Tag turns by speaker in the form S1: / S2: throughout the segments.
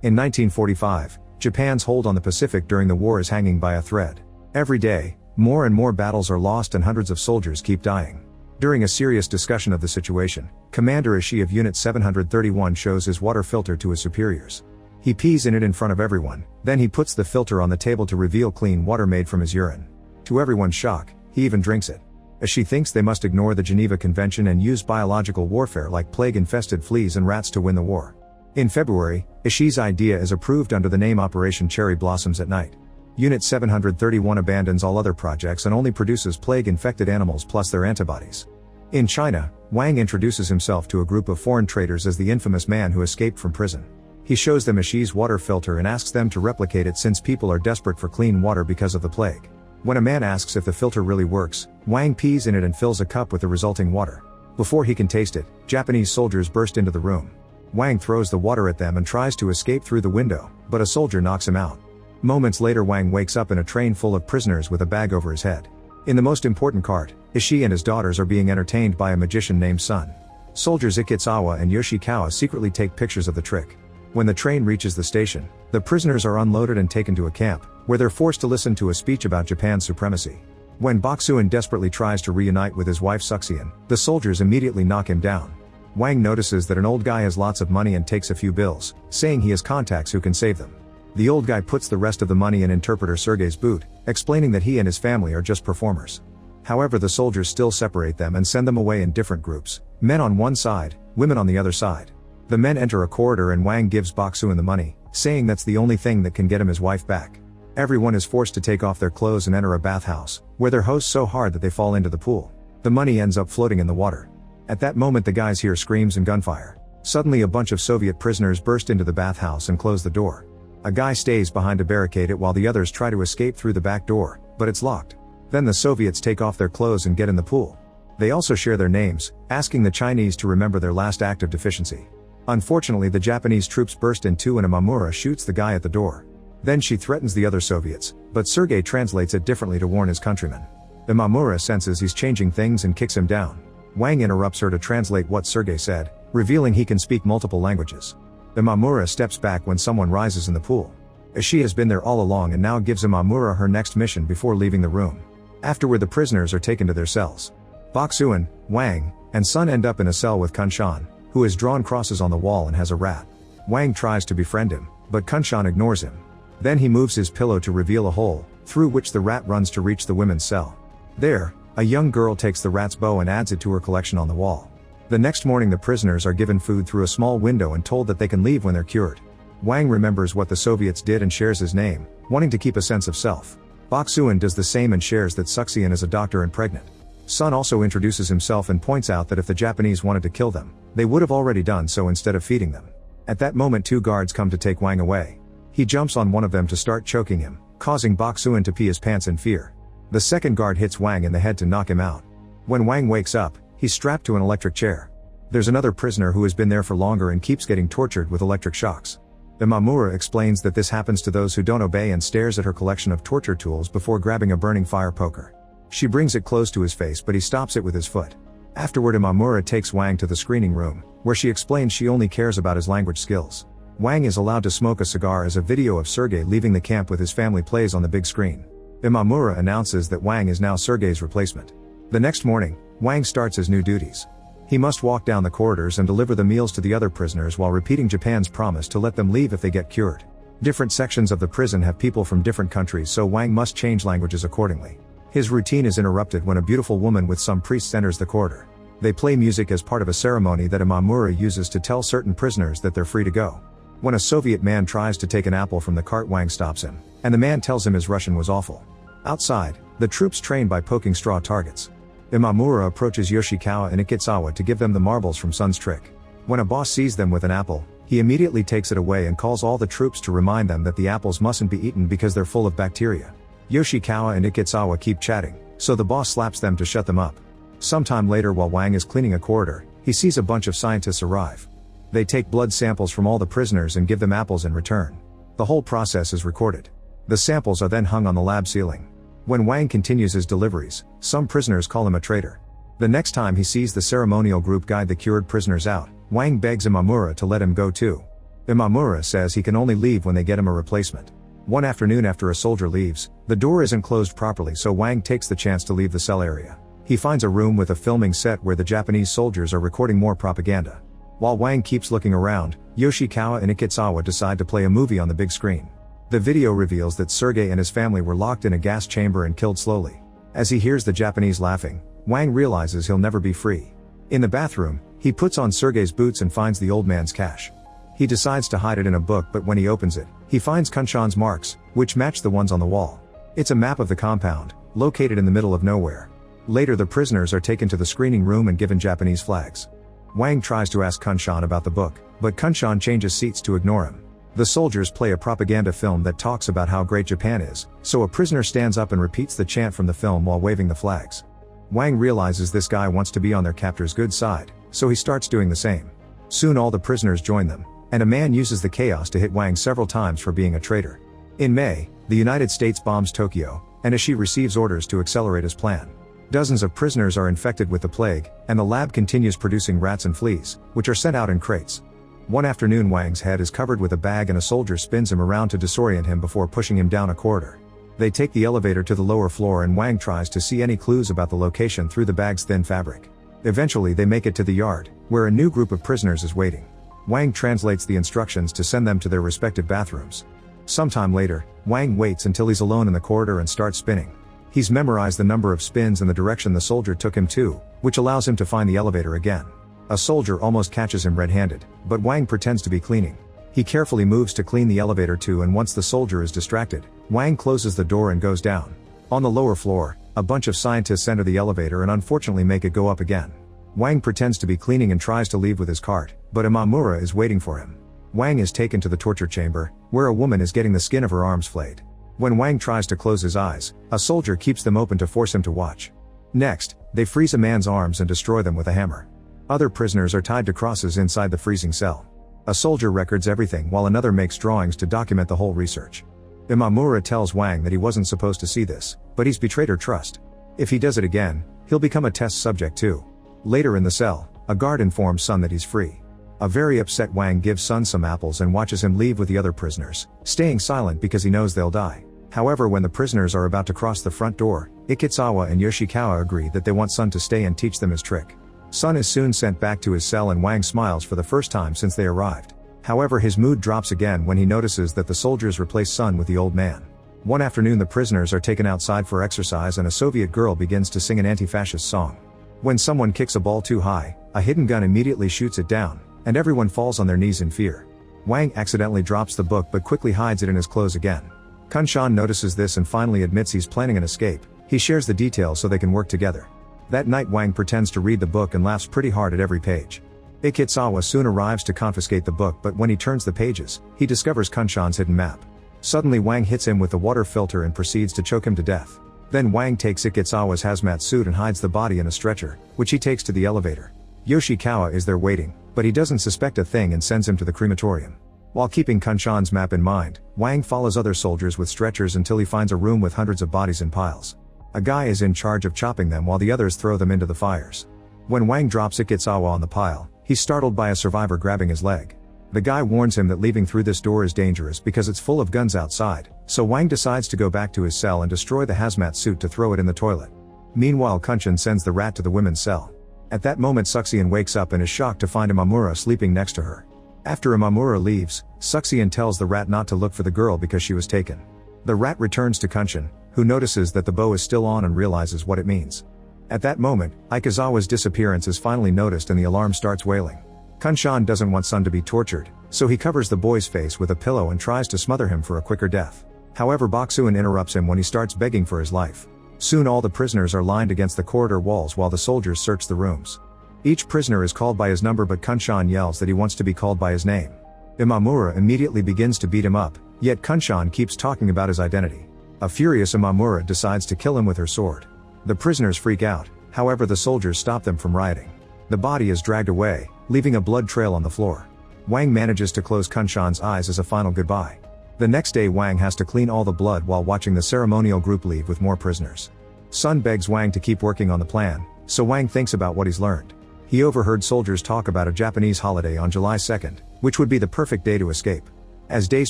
S1: In 1945, Japan's hold on the Pacific during the war is hanging by a thread. Every day, more and more battles are lost and hundreds of soldiers keep dying. During a serious discussion of the situation, Commander Ishii of Unit 731 shows his water filter to his superiors. He pees in it in front of everyone, then he puts the filter on the table to reveal clean water made from his urine. To everyone's shock, he even drinks it. Ishii thinks they must ignore the Geneva Convention and use biological warfare like plague-infested fleas and rats to win the war. In February, Ishii's idea is approved under the name Operation Cherry Blossoms at Night. Unit 731 abandons all other projects and only produces plague-infected animals plus their antibodies. In China, Wang introduces himself to a group of foreign traders as the infamous man who escaped from prison. He shows them Ishii's water filter and asks them to replicate it since people are desperate for clean water because of the plague. When a man asks if the filter really works, Wang pees in it and fills a cup with the resulting water. Before he can taste it, Japanese soldiers burst into the room. Wang throws the water at them and tries to escape through the window, but a soldier knocks him out. Moments later, Wang wakes up in a train full of prisoners with a bag over his head. In the most important cart, Ishii and his daughters are being entertained by a magician named Sun. Soldiers Ikitsawa and Yoshikawa secretly take pictures of the trick. When the train reaches the station, the prisoners are unloaded and taken to a camp, where they're forced to listen to a speech about Japan's supremacy. When Baksuin desperately tries to reunite with his wife Suxian, the soldiers immediately knock him down. Wang notices that an old guy has lots of money and takes a few bills, saying he has contacts who can save them. The old guy puts the rest of the money in interpreter Sergei's boot, explaining that he and his family are just performers. However, the soldiers still separate them and send them away in different groups, men on one side, women on the other side. The men enter a corridor and Wang gives Baksuin the money, saying that's the only thing that can get him his wife back. Everyone is forced to take off their clothes and enter a bathhouse, where they're hosed so hard that they fall into the pool. The money ends up floating in the water. At that moment, the guys hear screams and gunfire. Suddenly, a bunch of Soviet prisoners burst into the bathhouse and close the door. A guy stays behind to barricade it while the others try to escape through the back door, but it's locked. Then the Soviets take off their clothes and get in the pool. They also share their names, asking the Chinese to remember their last act of deficiency. Unfortunately, the Japanese troops burst in too and Imamura shoots the guy at the door. Then she threatens the other Soviets, but Sergei translates it differently to warn his countrymen. Imamura senses he's changing things and kicks him down. Wang interrupts her to translate what Sergei said, revealing he can speak multiple languages. Imamura steps back when someone rises in the pool. Ishii has been there all along and now gives Imamura her next mission before leaving the room. Afterward, the prisoners are taken to their cells. Baksuin, Wang, and Sun end up in a cell with Kunshan, who has drawn crosses on the wall and has a rat. Wang tries to befriend him, but Kunshan ignores him. Then he moves his pillow to reveal a hole, through which the rat runs to reach the women's cell. There, a young girl takes the rat's bow and adds it to her collection on the wall. The next morning, the prisoners are given food through a small window and told that they can leave when they're cured. Wang remembers what the Soviets did and shares his name, wanting to keep a sense of self. Baksuin does the same and shares that Suxian is a doctor and pregnant. Sun also introduces himself and points out that if the Japanese wanted to kill them, they would have already done so instead of feeding them. At that moment, two guards come to take Wang away. He jumps on one of them to start choking him, causing Baksuin to pee his pants in fear. The second guard hits Wang in the head to knock him out. When Wang wakes up, he's strapped to an electric chair. There's another prisoner who has been there for longer and keeps getting tortured with electric shocks. Imamura explains that this happens to those who don't obey and stares at her collection of torture tools before grabbing a burning fire poker. She brings it close to his face, but he stops it with his foot. Afterward, Imamura takes Wang to the screening room, where she explains she only cares about his language skills. Wang is allowed to smoke a cigar as a video of Sergei leaving the camp with his family plays on the big screen. Imamura announces that Wang is now Sergei's replacement. The next morning, Wang starts his new duties. He must walk down the corridors and deliver the meals to the other prisoners while repeating Japan's promise to let them leave if they get cured. Different sections of the prison have people from different countries, so Wang must change languages accordingly. His routine is interrupted when a beautiful woman with some priests enters the corridor. They play music as part of a ceremony that Imamura uses to tell certain prisoners that they're free to go. When a Soviet man tries to take an apple from the cart, Wang stops him, and the man tells him his Russian was awful. Outside, the troops train by poking straw targets. Imamura approaches Yoshikawa and Ikitsawa to give them the marbles from Sun's trick. When a boss sees them with an apple, he immediately takes it away and calls all the troops to remind them that the apples mustn't be eaten because they're full of bacteria. Yoshikawa and Ikitsawa keep chatting, so the boss slaps them to shut them up. Sometime later, while Wang is cleaning a corridor, he sees a bunch of scientists arrive. They take blood samples from all the prisoners and give them apples in return. The whole process is recorded. The samples are then hung on the lab ceiling. When Wang continues his deliveries, some prisoners call him a traitor. The next time he sees the ceremonial group guide the cured prisoners out, Wang begs Imamura to let him go too. Imamura says he can only leave when they get him a replacement. One afternoon after a soldier leaves, the door isn't closed properly, so Wang takes the chance to leave the cell area. He finds a room with a filming set where the Japanese soldiers are recording more propaganda. While Wang keeps looking around, Yoshikawa and Ikezawa decide to play a movie on the big screen. The video reveals that Sergei and his family were locked in a gas chamber and killed slowly. As he hears the Japanese laughing, Wang realizes he'll never be free. In the bathroom, he puts on Sergei's boots and finds the old man's cash. He decides to hide it in a book, but when he opens it, he finds Kunshan's marks, which match the ones on the wall. It's a map of the compound, located in the middle of nowhere. Later the prisoners are taken to the screening room and given Japanese flags. Wang tries to ask Kunshan about the book, but Kunshan changes seats to ignore him. The soldiers play a propaganda film that talks about how great Japan is, so a prisoner stands up and repeats the chant from the film while waving the flags. Wang realizes this guy wants to be on their captor's good side, so he starts doing the same. Soon all the prisoners join them, and a man uses the chaos to hit Wang several times for being a traitor. In May, the United States bombs Tokyo, and Ishii receives orders to accelerate his plan. Dozens of prisoners are infected with the plague, and the lab continues producing rats and fleas, which are sent out in crates. One afternoon Wang's head is covered with a bag and a soldier spins him around to disorient him before pushing him down a corridor. They take the elevator to the lower floor and Wang tries to see any clues about the location through the bag's thin fabric. Eventually they make it to the yard, where a new group of prisoners is waiting. Wang translates the instructions to send them to their respective bathrooms. Sometime later, Wang waits until he's alone in the corridor and starts spinning. He's memorized the number of spins and the direction the soldier took him to, which allows him to find the elevator again. A soldier almost catches him red-handed, but Wang pretends to be cleaning. He carefully moves to clean the elevator too, and once the soldier is distracted, Wang closes the door and goes down. On the lower floor, a bunch of scientists enter the elevator and unfortunately make it go up again. Wang pretends to be cleaning and tries to leave with his cart, but Imamura is waiting for him. Wang is taken to the torture chamber, where a woman is getting the skin of her arms flayed. When Wang tries to close his eyes, a soldier keeps them open to force him to watch. Next, they freeze a man's arms and destroy them with a hammer. Other prisoners are tied to crosses inside the freezing cell. A soldier records everything while another makes drawings to document the whole research. Imamura tells Wang that he wasn't supposed to see this, but he's betrayed her trust. If he does it again, he'll become a test subject too. Later in the cell, a guard informs Sun that he's free. A very upset Wang gives Sun some apples and watches him leave with the other prisoners, staying silent because he knows they'll die. However, when the prisoners are about to cross the front door, Ikezawa and Yoshikawa agree that they want Sun to stay and teach them his trick. Sun is soon sent back to his cell and Wang smiles for the first time since they arrived. However, his mood drops again when he notices that the soldiers replace Sun with the old man. One afternoon the prisoners are taken outside for exercise and a Soviet girl begins to sing an anti-fascist song. When someone kicks a ball too high, a hidden gun immediately shoots it down, and everyone falls on their knees in fear. Wang accidentally drops the book but quickly hides it in his clothes again. Kunshan notices this and finally admits he's planning an escape. He shares the details so they can work together. That night Wang pretends to read the book and laughs pretty hard at every page. Ikezawa soon arrives to confiscate the book, but when he turns the pages, he discovers Kunshan's hidden map. Suddenly Wang hits him with the water filter and proceeds to choke him to death. Then Wang takes Ikezawa's hazmat suit and hides the body in a stretcher, which he takes to the elevator. Yoshikawa is there waiting, but he doesn't suspect a thing and sends him to the crematorium. While keeping Kunshan's map in mind, Wang follows other soldiers with stretchers until he finds a room with hundreds of bodies in piles. A guy is in charge of chopping them while the others throw them into the fires. When Wang drops Ikezawa on the pile, he's startled by a survivor grabbing his leg. The guy warns him that leaving through this door is dangerous because it's full of guns outside, so Wang decides to go back to his cell and destroy the hazmat suit to throw it in the toilet. Meanwhile Kunshan sends the rat to the women's cell. At that moment Suxian wakes up and is shocked to find Imamura sleeping next to her. After Imamura leaves, Suxian tells the rat not to look for the girl because she was taken. The rat returns to Kunshan, who notices that the bow is still on and realizes what it means. At that moment, Ikezawa's disappearance is finally noticed and the alarm starts wailing. Kunshan doesn't want Sun to be tortured, so he covers the boy's face with a pillow and tries to smother him for a quicker death. However, Baksuan interrupts him when he starts begging for his life. Soon all the prisoners are lined against the corridor walls while the soldiers search the rooms. Each prisoner is called by his number, but Kunshan yells that he wants to be called by his name. Imamura immediately begins to beat him up, yet Kunshan keeps talking about his identity. A furious Imamura decides to kill him with her sword. The prisoners freak out, however the soldiers stop them from rioting. The body is dragged away, leaving a blood trail on the floor. Wang manages to close Kunshan's eyes as a final goodbye. The next day Wang has to clean all the blood while watching the ceremonial group leave with more prisoners. Sun begs Wang to keep working on the plan, so Wang thinks about what he's learned. He overheard soldiers talk about a Japanese holiday on July 2nd, which would be the perfect day to escape. As days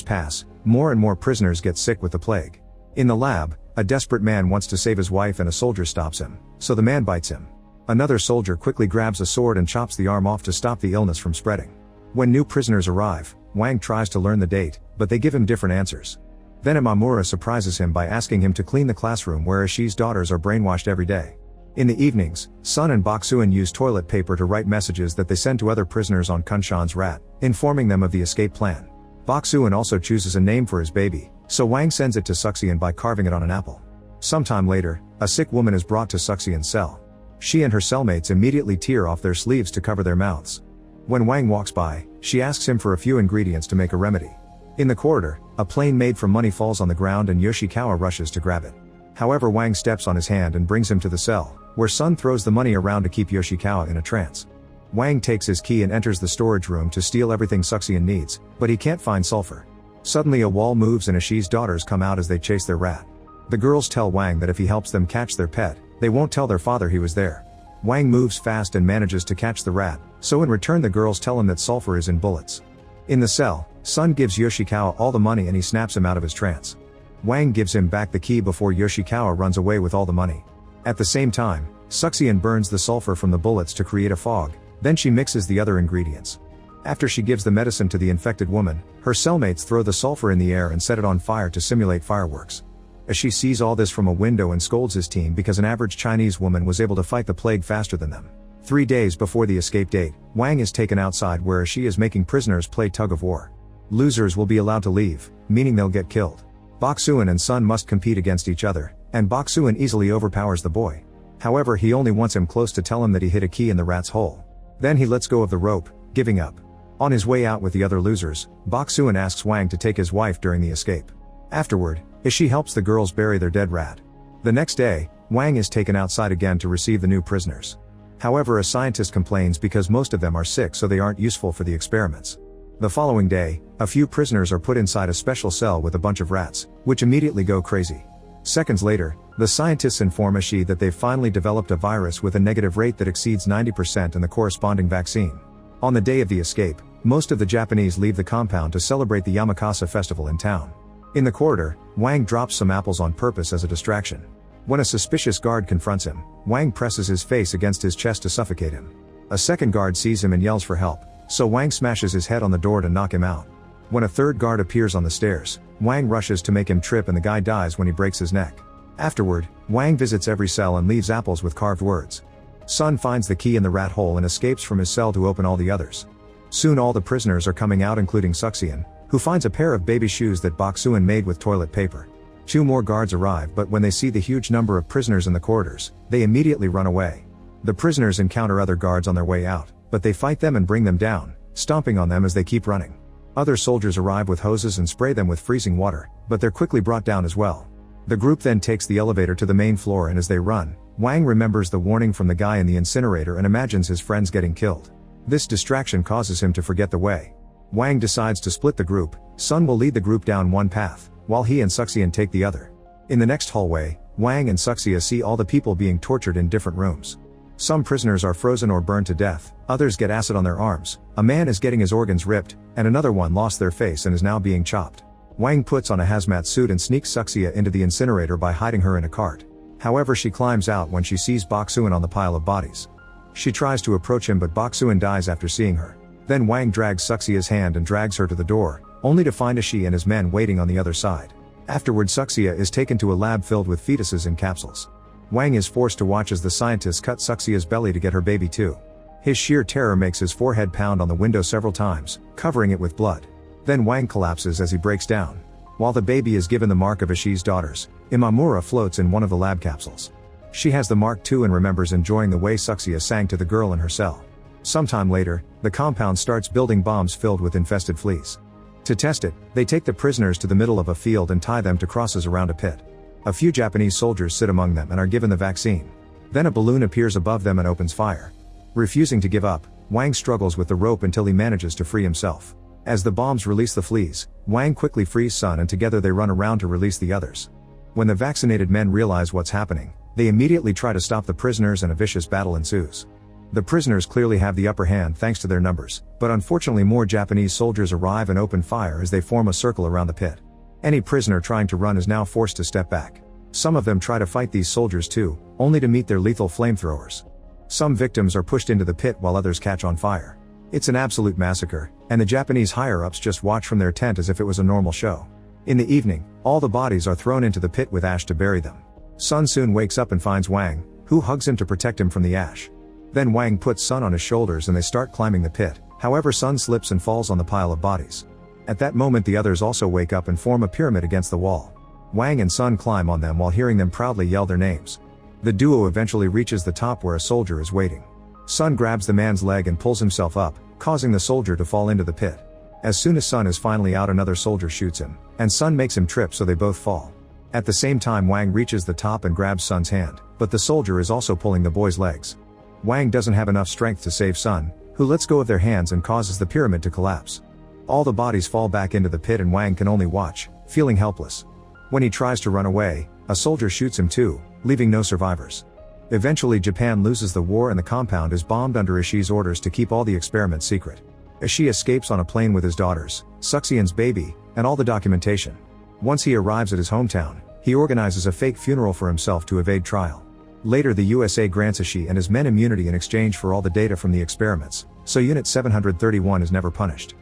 S1: pass, more and more prisoners get sick with the plague. In the lab, a desperate man wants to save his wife and a soldier stops him, so the man bites him. Another soldier quickly grabs a sword and chops the arm off to stop the illness from spreading. When new prisoners arrive, Wang tries to learn the date, but they give him different answers. Then Imamura surprises him by asking him to clean the classroom where Ishii's daughters are brainwashed every day. In the evenings, Sun and Boxuan use toilet paper to write messages that they send to other prisoners on Kunshan's rat, informing them of the escape plan. Boxuan also chooses a name for his baby, so Wang sends it to Suxian by carving it on an apple. Sometime later, a sick woman is brought to Suxian's cell. She and her cellmates immediately tear off their sleeves to cover their mouths. When Wang walks by, she asks him for a few ingredients to make a remedy. In the corridor, a plane made from money falls on the ground and Yoshikawa rushes to grab it. However, Wang steps on his hand and brings him to the cell, where Sun throws the money around to keep Yoshikawa in a trance. Wang takes his key and enters the storage room to steal everything Suxian needs, but he can't find sulfur. Suddenly a wall moves and Ishii's daughters come out as they chase their rat. The girls tell Wang that if he helps them catch their pet, they won't tell their father he was there. Wang moves fast and manages to catch the rat, so in return the girls tell him that sulfur is in bullets. In the cell, Sun gives Yoshikawa all the money and he snaps him out of his trance. Wang gives him back the key before Yoshikawa runs away with all the money. At the same time, Suxian burns the sulfur from the bullets to create a fog, then she mixes the other ingredients. After she gives the medicine to the infected woman, her cellmates throw the sulfur in the air and set it on fire to simulate fireworks. Ishi sees all this from a window and scolds his team because an average Chinese woman was able to fight the plague faster than them. 3 days before the escape date, Wang is taken outside where Ishi is making prisoners play tug of war. Losers will be allowed to leave, meaning they'll get killed. Boxuan and Sun must compete against each other, and Boxuan easily overpowers the boy. However, he only wants him close to tell him that he hid a key in the rat's hole. Then he lets go of the rope, giving up. On his way out with the other losers, Boxuan asks Wang to take his wife during the escape. Afterward, Ishi helps the girls bury their dead rat. The next day, Wang is taken outside again to receive the new prisoners. However, a scientist complains because most of them are sick, so they aren't useful for the experiments. The following day, a few prisoners are put inside a special cell with a bunch of rats, which immediately go crazy. Seconds later, the scientists inform Ishi that they've finally developed a virus with a negative rate that exceeds 90% and the corresponding vaccine. On the day of the escape, most of the Japanese leave the compound to celebrate the Yamakasa festival in town. In the corridor, Wang drops some apples on purpose as a distraction. When a suspicious guard confronts him, Wang presses his face against his chest to suffocate him. A second guard sees him and yells for help, so Wang smashes his head on the door to knock him out. When a third guard appears on the stairs, Wang rushes to make him trip and the guy dies when he breaks his neck. Afterward, Wang visits every cell and leaves apples with carved words. Sun finds the key in the rat hole and escapes from his cell to open all the others. Soon all the prisoners are coming out, including Suxian, who finds a pair of baby shoes that Boxuan made with toilet paper. 2 more guards arrive, but when they see the huge number of prisoners in the corridors, they immediately run away. The prisoners encounter other guards on their way out, but they fight them and bring them down, stomping on them as they keep running. Other soldiers arrive with hoses and spray them with freezing water, but they're quickly brought down as well. The group then takes the elevator to the main floor, and as they run, Wang remembers the warning from the guy in the incinerator and imagines his friends getting killed. This distraction causes him to forget the way. Wang decides to split the group. Sun will lead the group down one path, while he and Suxian take the other. In the next hallway, Wang and Suxia see all the people being tortured in different rooms. Some prisoners are frozen or burned to death, others get acid on their arms, a man is getting his organs ripped, and another one lost their face and is now being chopped. Wang puts on a hazmat suit and sneaks Suxia into the incinerator by hiding her in a cart. However, she climbs out when she sees Boxuan on the pile of bodies. She tries to approach him, but Boxuan dies after seeing her. Then Wang drags Suxia's hand and drags her to the door, only to find Ishi and his men waiting on the other side. Afterward, Suxia is taken to a lab filled with fetuses in capsules. Wang is forced to watch as the scientists cut Suxia's belly to get her baby too. His sheer terror makes his forehead pound on the window several times, covering it with blood. Then Wang collapses as he breaks down. While the baby is given the mark of Ishii's daughters, Imamura floats in one of the lab capsules. She has the mark too and remembers enjoying the way Suxia sang to the girl in her cell. Sometime later, the compound starts building bombs filled with infested fleas. To test it, they take the prisoners to the middle of a field and tie them to crosses around a pit. A few Japanese soldiers sit among them and are given the vaccine. Then a balloon appears above them and opens fire. Refusing to give up, Wang struggles with the rope until he manages to free himself. As the bombs release the fleas, Wang quickly frees Sun and together they run around to release the others. When the vaccinated men realize what's happening, they immediately try to stop the prisoners and a vicious battle ensues. The prisoners clearly have the upper hand thanks to their numbers, but unfortunately more Japanese soldiers arrive and open fire as they form a circle around the pit. Any prisoner trying to run is now forced to step back. Some of them try to fight these soldiers too, only to meet their lethal flamethrowers. Some victims are pushed into the pit while others catch on fire. It's an absolute massacre, and the Japanese higher-ups just watch from their tent as if it was a normal show. In the evening, all the bodies are thrown into the pit with ash to bury them. Sun soon wakes up and finds Wang, who hugs him to protect him from the ash. Then Wang puts Sun on his shoulders and they start climbing the pit, however Sun slips and falls on the pile of bodies. At that moment the others also wake up and form a pyramid against the wall. Wang and Sun climb on them while hearing them proudly yell their names. The duo eventually reaches the top where a soldier is waiting. Sun grabs the man's leg and pulls himself up, causing the soldier to fall into the pit. As soon as Sun is finally out, another soldier shoots him, and Sun makes him trip so they both fall. At the same time Wang reaches the top and grabs Sun's hand, but the soldier is also pulling the boy's legs. Wang doesn't have enough strength to save Sun, who lets go of their hands and causes the pyramid to collapse. All the bodies fall back into the pit and Wang can only watch, feeling helpless. When he tries to run away, a soldier shoots him too, leaving no survivors. Eventually Japan loses the war and the compound is bombed under Ishii's orders to keep all the experiments secret. Ishii escapes on a plane with his daughters, Suxian's baby, and all the documentation. Once he arrives at his hometown, he organizes a fake funeral for himself to evade trial. Later the USA grants Ishii and his men immunity in exchange for all the data from the experiments, so Unit 731 is never punished.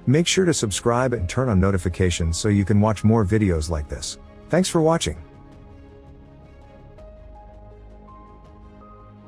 S1: Make sure to subscribe and turn on notifications so you can watch more videos like this. Thanks for watching.